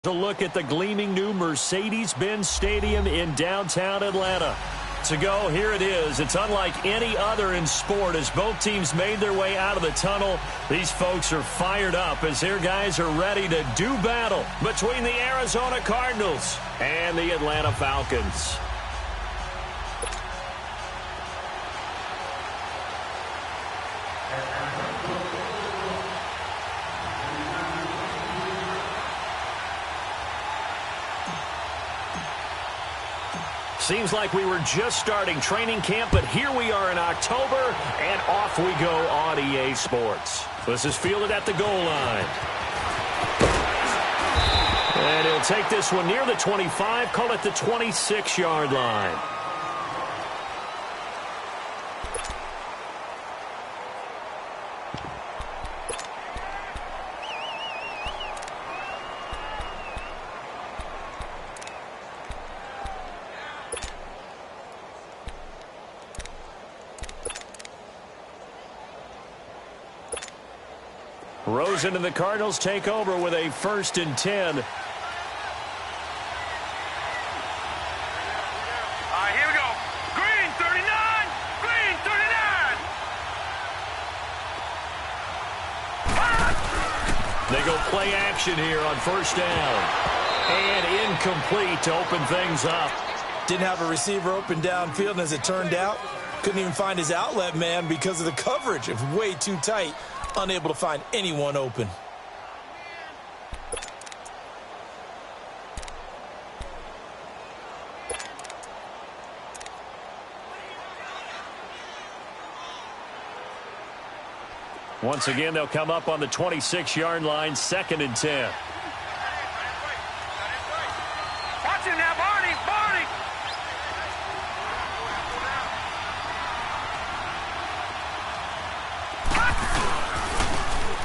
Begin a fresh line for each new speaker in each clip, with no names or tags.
A look at the gleaming new Mercedes-Benz Stadium in downtown Atlanta. To go, here it is. It's unlike any other in sport as both teams made their way out of the tunnel. These folks are fired up as their guys are ready to do battle between the Arizona Cardinals and the Atlanta Falcons. Seems like we were just starting training camp, but here we are in October, and off we go on EA Sports. This is fielded at the goal line. And he'll take this one near the 25, call it the 26-yard line. Rosen and the Cardinals take over with a 1st and 10.
Here we go. Green 39. Green 39.
They go play action here on 1st down. And incomplete to open things up.
Didn't have a receiver open downfield, and as it turned out, couldn't even find his outlet man because of the coverage. It was way too tight. Unable to find anyone open.
Once again, they'll come up on the 26-yard line, 2nd and 10.
Watch him now, Barney. Barney.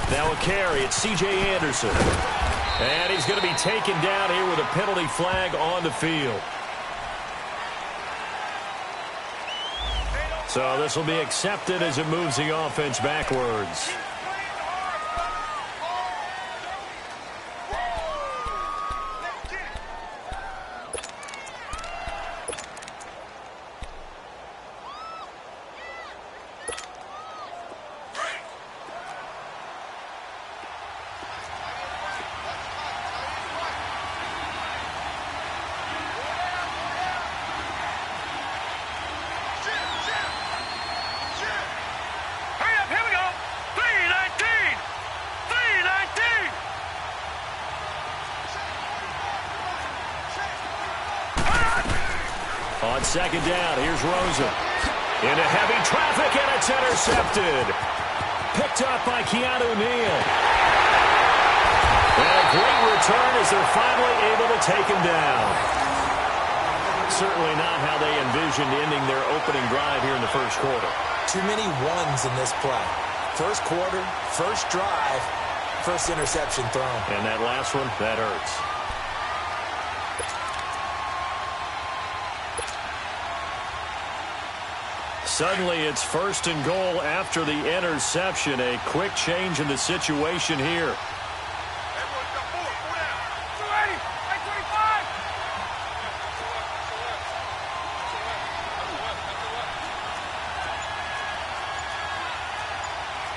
Now a carry, it's C.J. Anderson. And he's going to be taken down here with a penalty flag on the field. So this will be accepted as it moves the offense backwards. On 2nd down, here's Rosen. Into heavy traffic, and it's intercepted. Picked up by Keanu Neal. And a great return as they're finally able to take him down. Certainly not how they envisioned ending their opening drive here in the 1st quarter.
Too many ones in this play. 1st quarter, 1st drive, 1st interception thrown.
And that last one, that hurts. Suddenly, it's 1st and goal after the interception. A quick change in the situation here.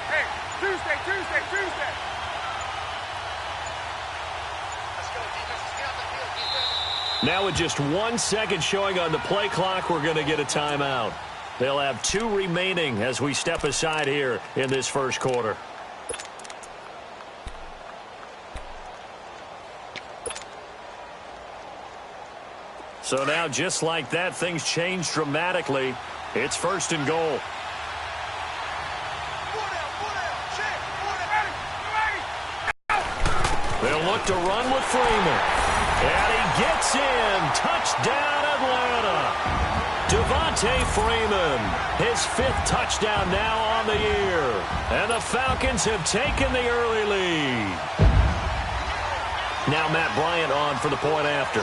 Hey, Tuesday.
Now with just 1 second showing on the play clock, we're going to get a timeout. They'll have 2 remaining as we step aside here in this 1st quarter. So now, just like that, things change dramatically. It's 1st and goal. They'll look to run with Freeman. And he gets in. Touchdown, Atlanta. Devontae Freeman, his 5th touchdown now on the year. And the Falcons have taken the early lead. Now Matt Bryant on for the point after.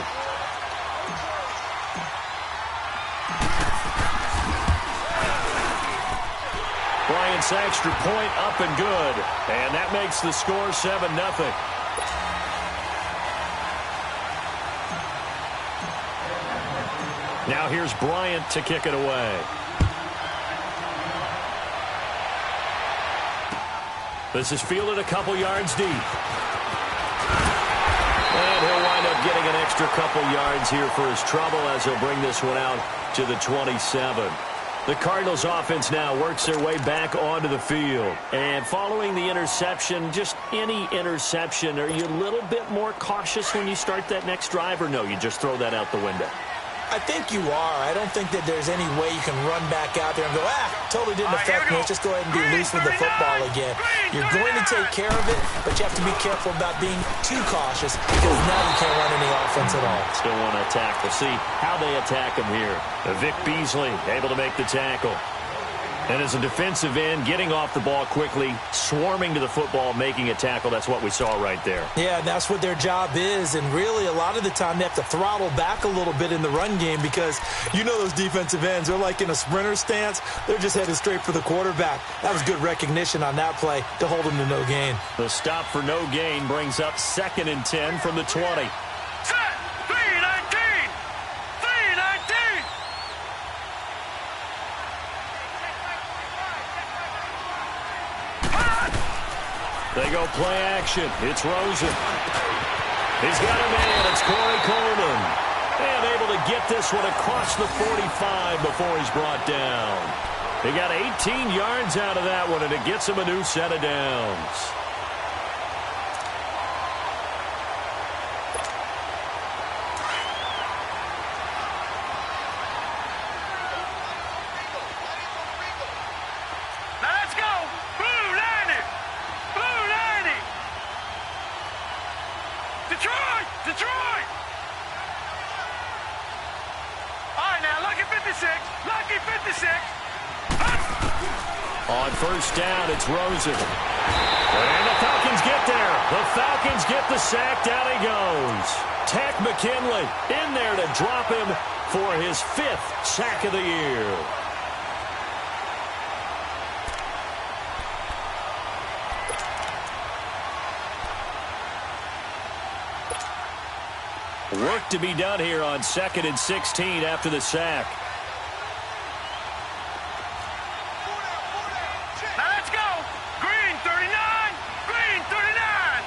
Bryant's extra point up and good. And that makes the score 7-0. Now here's Bryant to kick it away. This is fielded a couple yards deep. And he'll wind up getting an extra couple yards here for his trouble as he'll bring this one out to the 27. The Cardinals offense now works their way back onto the field. And following the interception, just any interception, are you a little bit more cautious when you start that next drive, or no, you just throw that out the window?
I think you are. I don't think that there's any way you can run back out there and go, totally didn't affect me. Let's just go ahead and be loose with the football again. You're going to take care of it, but you have to be careful about being too cautious because now you can't run any offense at all.
Still want to attack. We'll see how they attack him here. Vic Beasley able to make the tackle. And as a defensive end, getting off the ball quickly, swarming to the football, making a tackle, that's what we saw right there.
Yeah, and that's what their job is. And really, a lot of the time, they have to throttle back a little bit in the run game because you know those defensive ends, they're like in a sprinter stance. They're just headed straight for the quarterback. That was good recognition on that play to hold them to no gain.
The stop for no gain brings up 2nd and 10 from the 20. They go play action. It's Rosen. He's got a man. It's Corey Coleman. And able to get this one across the 45 before he's brought down. He got 18 yards out of that one, and it gets him a new set of downs. On first down, it's Rosen. And the Falcons get there. The Falcons get the sack. Down he goes. Takk McKinley in there to drop him for his 5th sack of the year. Work to be done here on 2nd and 16 after the sack.
Now let's go. Green 39. Green 39.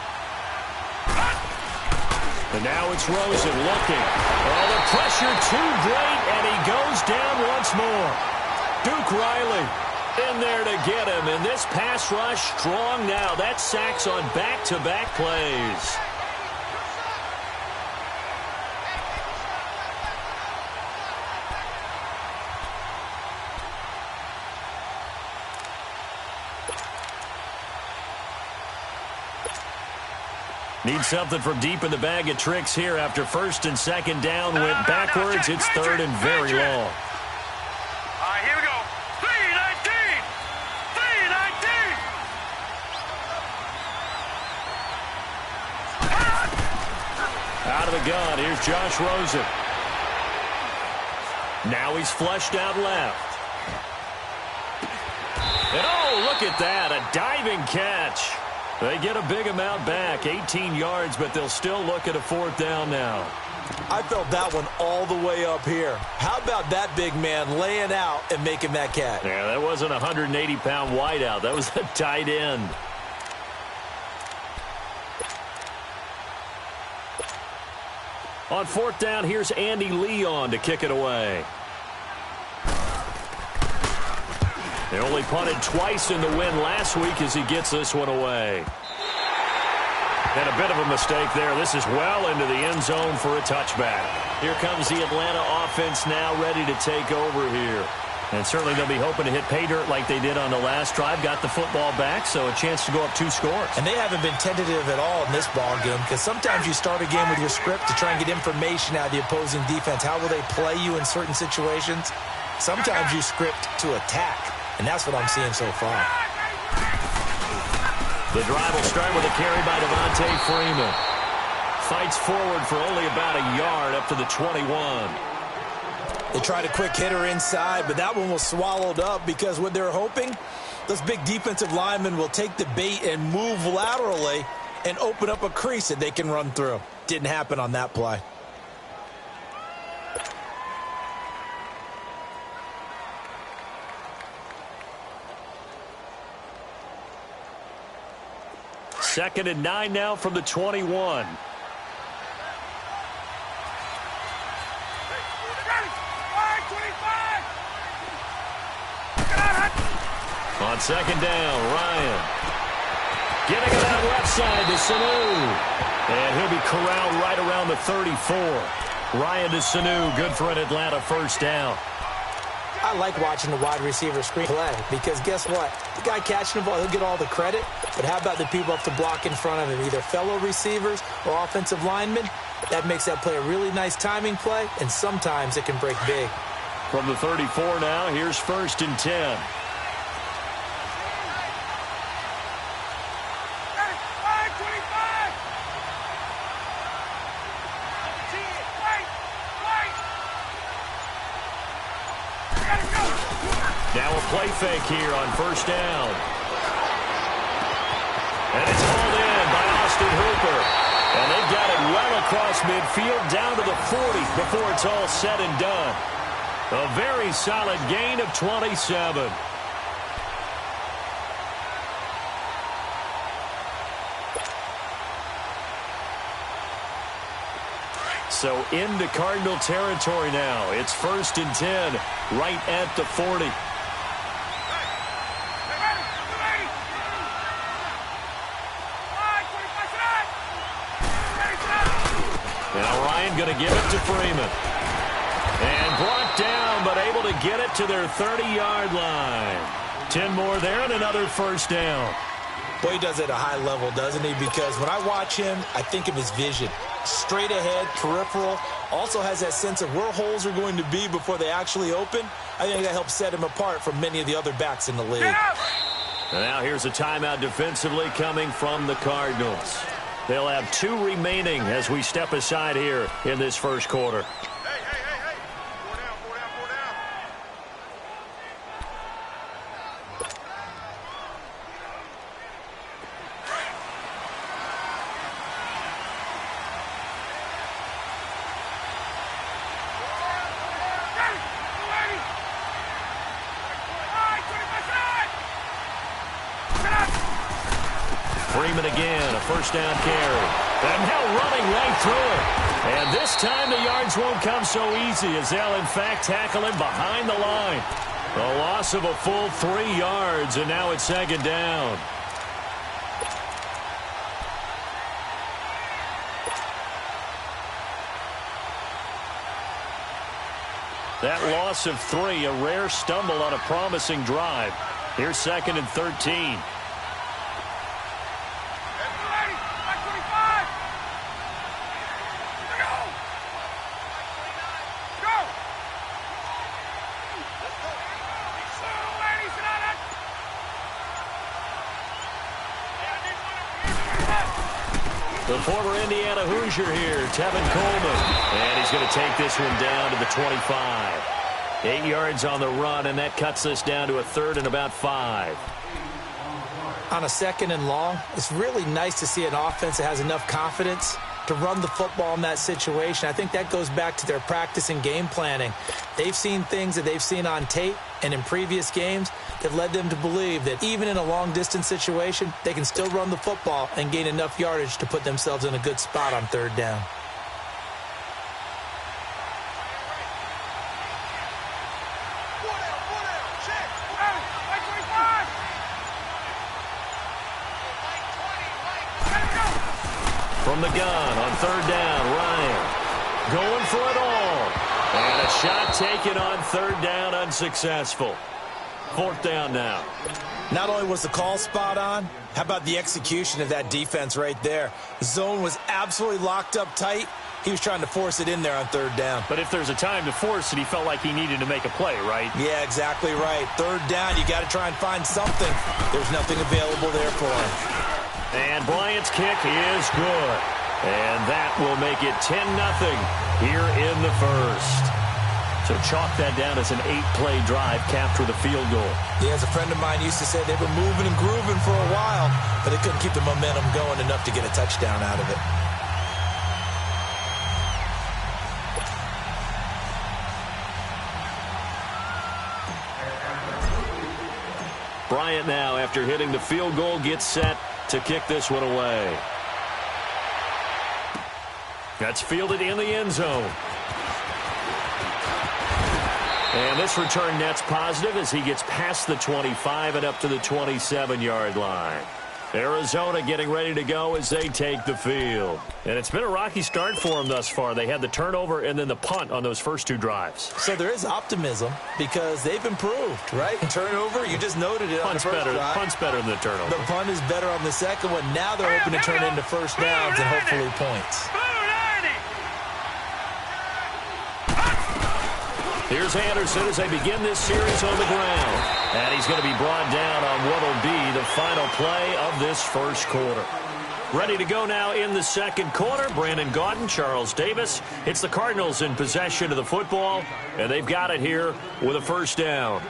And now it's Rosen looking. Oh, the pressure too great, and he goes down once more. Duke Riley in there to get him, and this pass rush strong now. That sacks on back-to-back plays. Need something from deep in the bag of tricks here after 1st and 2nd down. Went backwards. It's 3rd and very long.
All right, here we go. 3-19. 3-19.
Out of the gun. Here's Josh Rosen. Now he's flushed out left. And oh, look at that. A diving catch. They get a big amount back, 18 yards, but they'll still look at a 4th down now.
I felt that one all the way up here. How about that big man laying out and making that catch?
Yeah, that wasn't a 180-pound wideout. That was a tight end. On 4th down, here's Andy Leon to kick it away. They only punted twice in the win last week as he gets this one away. And a bit of a mistake there. This is well into the end zone for a touchback. Here comes the Atlanta offense now ready to take over here. And certainly they'll be hoping to hit pay dirt like they did on the last drive. Got the football back, so a chance to go up 2 scores.
And they haven't been tentative at all in this ball game because sometimes you start a game with your script to try and get information out of the opposing defense. How will they play you in certain situations? Sometimes you script to attack. And that's what I'm seeing so far.
The drive will start with a carry by Devontae Freeman. Fights forward for only about a yard up to the 21.
They tried a quick hitter inside, but that one was swallowed up because what they're hoping, those big defensive linemen will take the bait and move laterally and open up a crease that they can run through. Didn't happen on that play.
2nd and 9 now from the 21. On 2nd down, Ryan. Getting it out left side to Sanu. And he'll be corralled right around the 34. Ryan to Sanu, good for an Atlanta first down.
I like watching the wide receiver screen play because guess what? The guy catching the ball, he'll get all the credit. But how about the people up to block in front of him, either fellow receivers or offensive linemen? That makes that play a really nice timing play, and sometimes it can break big.
From the 34 now, here's 1st and 10. Now a play fake here on 1st down. And it's hauled in by Austin Hooper. And they've got it well across midfield down to the 40 before it's all said and done. A very solid gain of 27. So into Cardinal territory now. It's 1st and 10 right at the 40. Now Ryan going to give it to Freeman. And brought down, but able to get it to their 30-yard line. 10 more there and another first down.
Boy, he does it at a high level, doesn't he? Because when I watch him, I think of his vision. Straight ahead, peripheral. Also has that sense of where holes are going to be before they actually open. I think that helps set him apart from many of the other backs in the league.
And now here's a timeout defensively coming from the Cardinals. They'll have 2 remaining as we step aside here in this first quarter. Freeman again, a first down carry. And now running right through it. And this time the yards won't come so easy as they'll in fact tackle him behind the line. A loss of a full 3 yards, and now it's 2nd down. That loss of 3, a rare stumble on a promising drive. Here's 2nd and 13. The former Indiana Hoosier here, Tevin Coleman. And he's going to take this one down to the 25. 8 yards on the run, and that cuts us down to a 3rd and about 5.
On a 2nd and long, it's really nice to see an offense that has enough confidence to run the football in that situation. I think that goes back to their practice and game planning. They've seen things that they've seen on tape and in previous games that led them to believe that even in a long-distance situation, they can still run the football and gain enough yardage to put themselves in a good spot on 3rd down.
From the gun on 3rd down, Ryan going for it all. And a shot taken on 3rd down, unsuccessful. 4th down now.
Not only was the call spot on, how about the execution of that defense right there? The zone was absolutely locked up tight. He was trying to force it in there on 3rd down.
But if there's a time to force it, he felt like he needed to make a play, right?
Yeah, exactly right. 3rd down, you got to try and find something. There's nothing available there for him.
And Bryant's kick is good. And that will make it 10-0 here in the first. So chalk that down as an 8-play drive capped with a field goal.
Yeah, as a friend of mine used to say, they were moving and grooving for a while, but they couldn't keep the momentum going enough to get a touchdown out of it.
Bryant now, after hitting the field goal, gets set to kick this one away. That's fielded in the end zone. And this return net's positive as he gets past the 25 and up to the 27-yard line. Arizona getting ready to go as they take the field. And it's been a rocky start for them thus far. They had the turnover and then the punt on those first two drives.
So there is optimism because they've improved, right? Turnover, you just noted it on the first drive.
Punt's better than the turnover.
The punt is better on the second one. Now they're hoping to turn into first downs and hopefully points.
Here's Anderson as they begin this series on the ground. And he's going to be brought down on what will be the final play of this first quarter. Ready to go now in the second quarter. Brandon Gaudin, Charles Davis. It's the Cardinals in possession of the football, and they've got it here with a first down.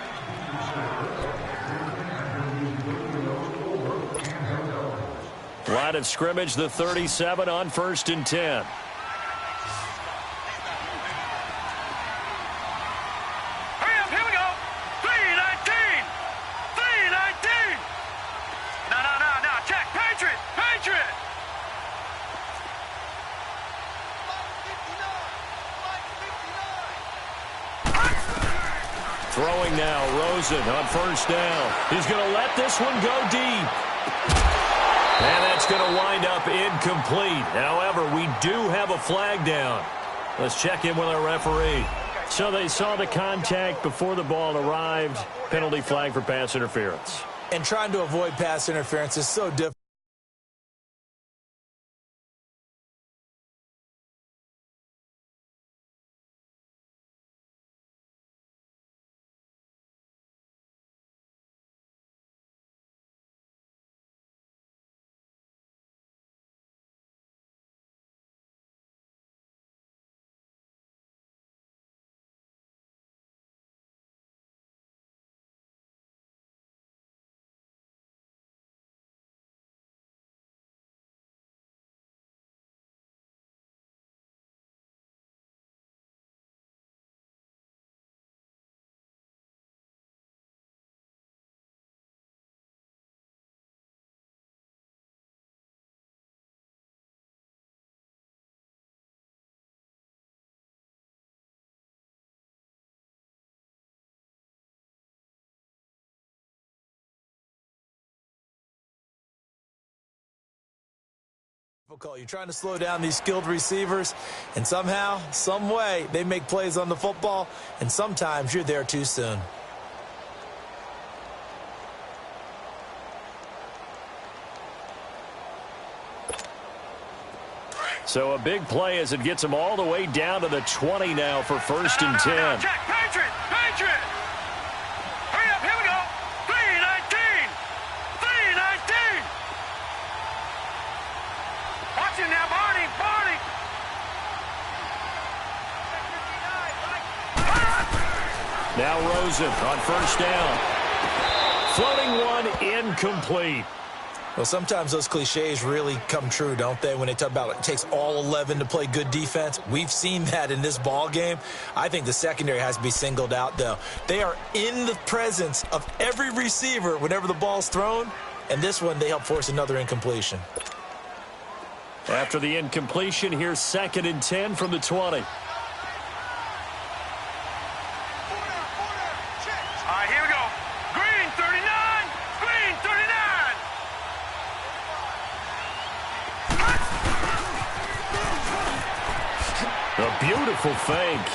Line of scrimmage, the 37 on 1st and 10. Throwing now, Rosen on first down. He's going to let this one go deep. And that's going to wind up incomplete. However, we do have a flag down. Let's check in with our referee. So they saw the contact before the ball arrived. Penalty flag for pass interference.
And trying to avoid pass interference is so difficult. You're trying to slow down these skilled receivers, and somehow, some way, they make plays on the football, and sometimes you're there too soon.
So a big play as it gets them all the way down to the 20 now for 1st and 10.
Check, Patriot! Patriot! Hurry up, here we go! 3-19! 3-19! Watch him now, Barney! Barney!
Now Rosen on first down. Floating one, incomplete.
Well, sometimes those cliches really come true, don't they, when they talk about it takes all 11 to play good defense. We've seen that in this ball game. I think the secondary has to be singled out, though. They are in the presence of every receiver whenever the ball's thrown, and this one they help force another incompletion.
After the incompletion, here's 2nd and 10 from the 20. A beautiful fake.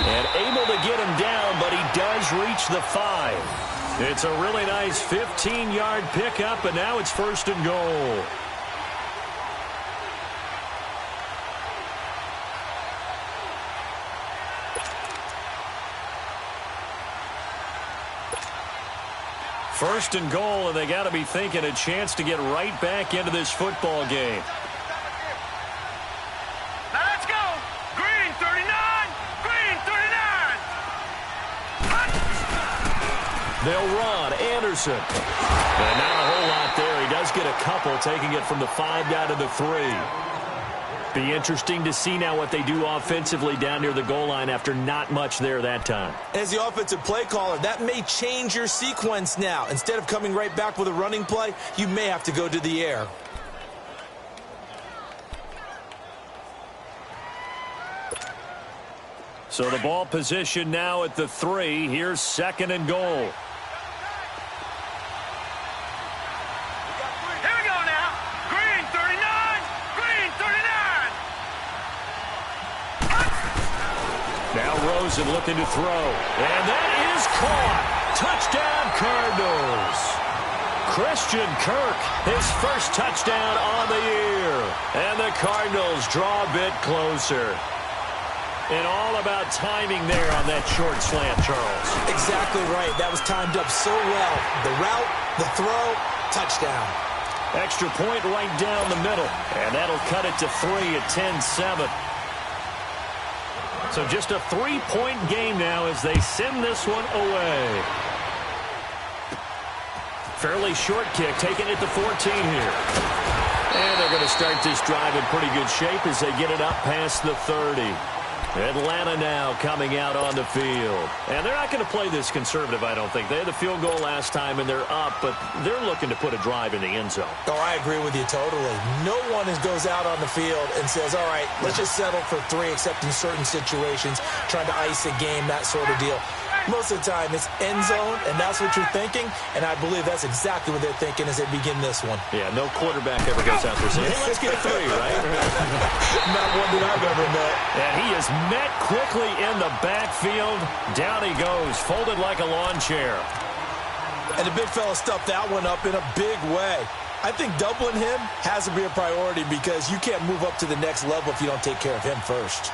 And able to get him down, but he does reach the 5. It's a really nice 15-yard pickup, and now it's 1st and goal. First and goal, and they got to be thinking a chance to get right back into this football game.
Now let's go. Green 39. Green 39.
They'll run. Anderson. And not a whole lot there. He does get a couple, taking it from the 5 down to the 3. Be interesting to see now what they do offensively down near the goal line after not much there that time.
As the offensive play caller, that may change your sequence now. Instead of coming right back with a running play, you may have to go to the air.
So the ball position now at the 3. Here's 2nd and goal. And looking to throw. And that is caught. Touchdown, Cardinals. Christian Kirk, his first touchdown on the year. And the Cardinals draw a bit closer. And all about timing there on that short slant, Charles.
Exactly right. That was timed up so well. The route, the throw, touchdown.
Extra point right down the middle. And that'll cut it to 3 at 10-7. So just a 3-point game now as they send this one away. Fairly short kick, taking it to 14 here. And they're going to start this drive in pretty good shape as they get it up past the 30. Atlanta now coming out on the field. And they're not going to play this conservative, I don't think. They had the field goal last time, and they're up, but they're looking to put a drive in the end zone.
Oh, I agree with you totally. No one goes out on the field and says, all right, let's just settle for 3, except in certain situations, trying to ice a game, that sort of deal. Most of the time, it's end zone, and that's what you're thinking, and I believe that's exactly what they're thinking as they begin this one.
Yeah, no quarterback ever goes out there saying, hey, let's get 3, right?
Not one that I've ever met.
And he is met quickly in the backfield. Down he goes, folded like a lawn chair.
And the big fella stuffed that one up in a big way. I think doubling him has to be a priority because you can't move up to the next level if you don't take care of him first.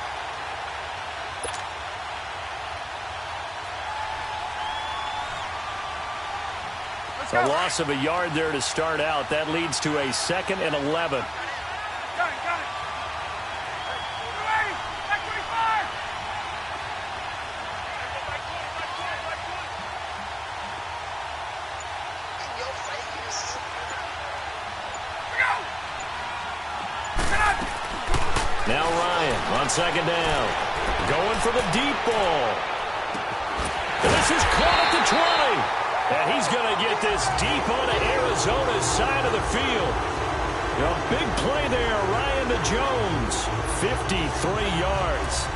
A loss of a yard there to start out. That leads to a 2nd and 11. Now Ryan on 2nd down. Going for the deep ball. And this is caught at the 20. And he's going to get this deep onto Arizona's side of the field. A big play there, Ryan to Jones. 53 yards.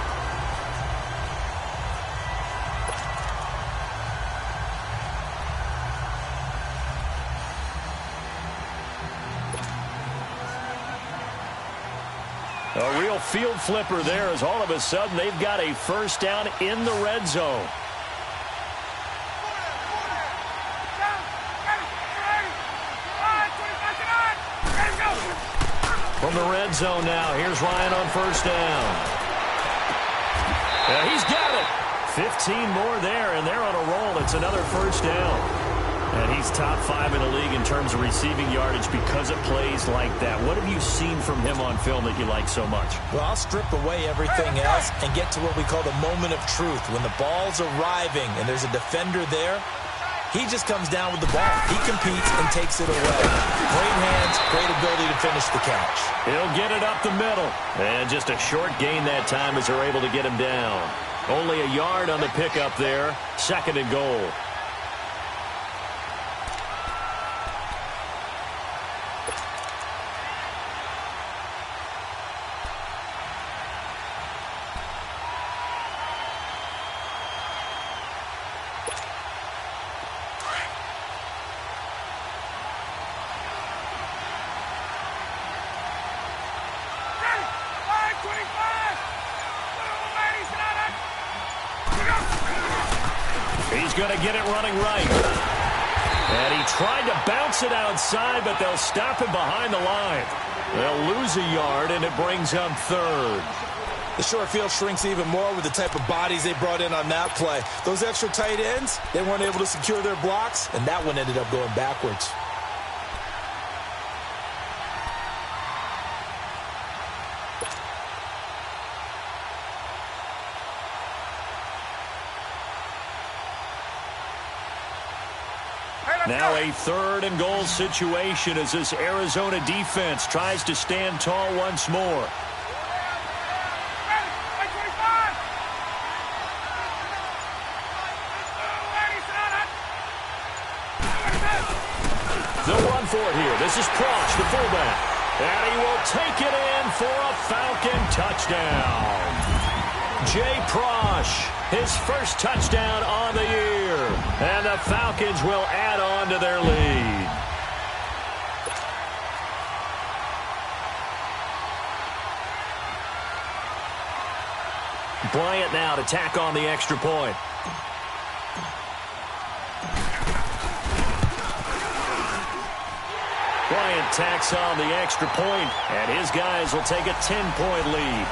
A real field flipper there as all of a sudden they've got a first down in the red zone. From the red zone now, here's Ryan on 1st down. Yeah, he's got it. 15 more there, and they're on a roll. It's another first down. And he's top 5 in the league in terms of receiving yardage because of plays like that. What have you seen from him on film that you like so much?
Well, I'll strip away everything else and get to what we call the moment of truth. When the ball's arriving and there's a defender there, he just comes down with the ball. He competes and takes it away. Great hands, great ability to finish the catch.
He'll get it up the middle. And just a short gain that time as they're able to get him down. Only a yard on the pickup there. 2nd and goal. He's going to get it running right. And he tried to bounce it outside, but they'll stop him behind the line. They'll lose a yard, and it brings up 3rd.
The short field shrinks even more with the type of bodies they brought in on that play. Those extra tight ends, they weren't able to secure their blocks, and that one ended up going backwards.
Now a 3rd and goal situation as this Arizona defense tries to stand tall once more. short here. This is Prosh, the fullback. And he will take it in for a Falcon touchdown. Jay Prosh, his first touchdown on the year. And the Falcons will add on to their lead. Bryant now to tack on the extra point. Bryant tacks on the extra point, and his guys will take a 10-point lead.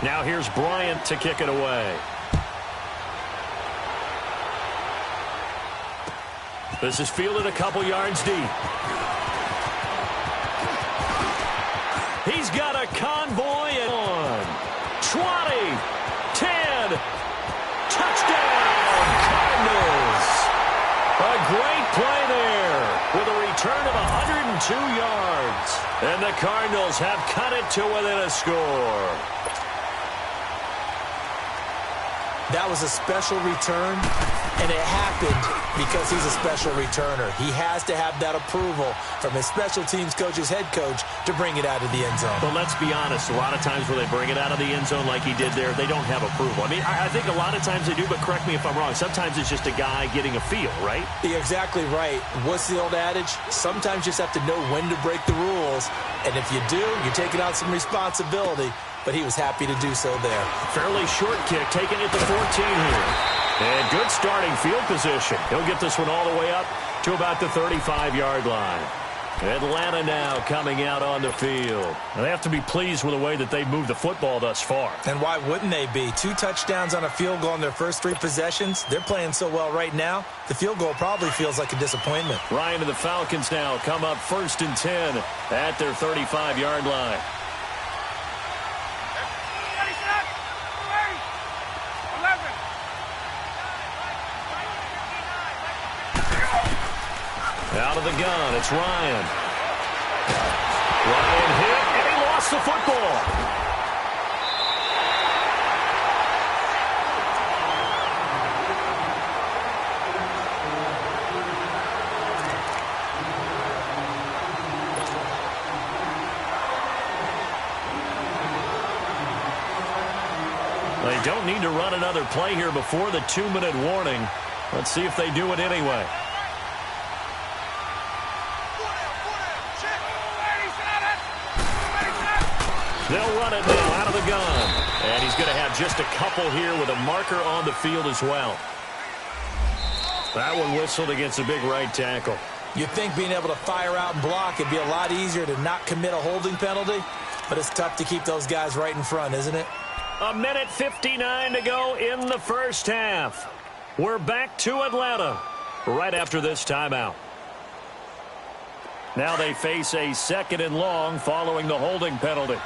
Now here's Bryant to kick it away. This is fielded a couple yards deep. He's got a convoy at 20, 10, touchdown, Cardinals. A great play there with a return of 102 yards. And the Cardinals have cut it to within a score.
That was a special return, and it happened because he's a special returner. He has to have that approval from his special teams coach's head coach to bring it out of the end zone.
But let's be honest, a lot of times when they bring it out of the end zone like he did there, they don't have approval. I mean, I think a lot of times they do, but correct me if I'm wrong. Sometimes it's just a guy getting a feel, right?
You're exactly right. What's the old adage? Sometimes you just have to know when to break the rules, and if you do, you're taking out some responsibility. But he was happy to do so there.
Fairly short kick, taking it to 14 here. And good starting field position. He'll get this one all the way up to about the 35-yard line. Atlanta now coming out on the field. And they have to be pleased with the way that they've moved the football thus far.
And why wouldn't they be? 2 touchdowns on a field goal in their first 3 possessions. They're playing so well right now, the field goal probably feels like a disappointment.
Ryan and the Falcons now come up 1st and 10 at their 35-yard line. Out of the gun, it's Ryan. Ryan hit, and he lost the football. They don't need to run another play here before the 2-minute warning. Let's see if they do it anyway. They'll run it now out of the gun. And he's going to have just a couple here with a marker on the field as well. That one whistled against a big right tackle.
You'd think being able to fire out and block it'd be a lot easier to not commit a holding penalty, but it's tough to keep those guys right in front, isn't it?
1:59 to go in the first half. We're back to Atlanta right after this timeout. Now they face a 2nd and long following the holding penalty.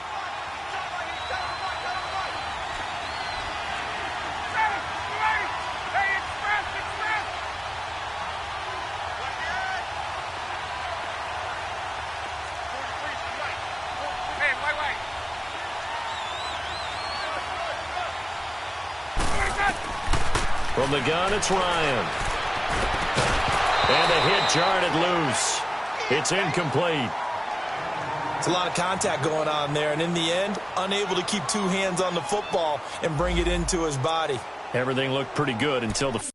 From the gun, it's Ryan. And the hit jarred it loose. It's incomplete.
It's a lot of contact going on there, and in the end, unable to keep 2 hands on the football and bring it into his body.
Everything looked pretty good until the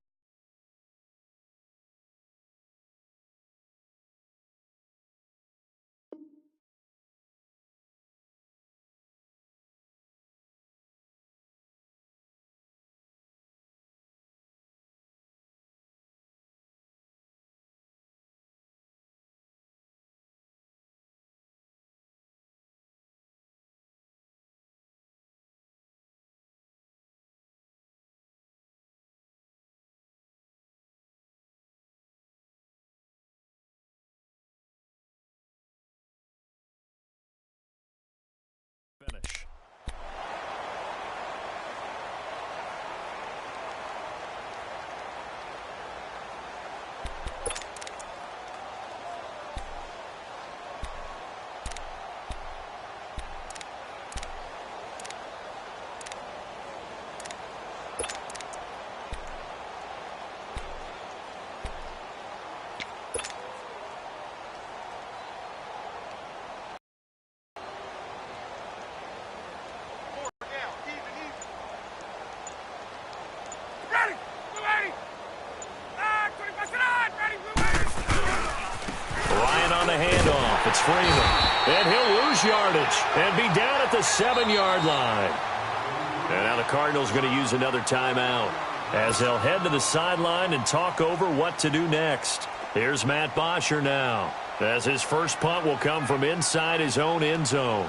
handoff. It's Freeman. And he'll lose yardage and be down at the 7-yard line. And now the Cardinals going to use another timeout as they'll head to the sideline and talk over what to do next. Here's Matt Bosher now, as his first punt will come from inside his own end zone.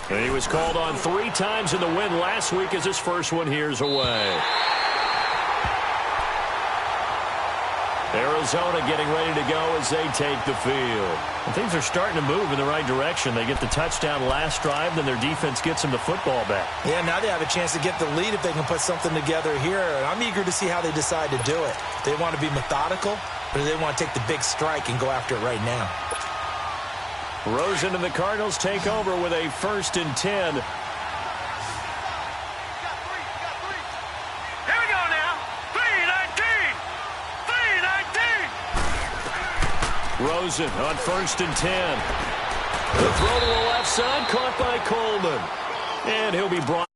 And he was called on 3 times in the win last week as his first one here's away. Arizona getting ready to go as they take the field. And things are starting to move in the right direction. They get the touchdown last drive, then their defense gets them the football back.
Yeah, now they have a chance to get the lead if they can put something together here. And I'm eager to see how they decide to do it. They want to be methodical, or do they want to take the big strike and go after it right now?
Rosen and the Cardinals take over with a 1st and 10. Rosen on 1st and 10. The throw to the left side, caught by Coleman. And he'll be brought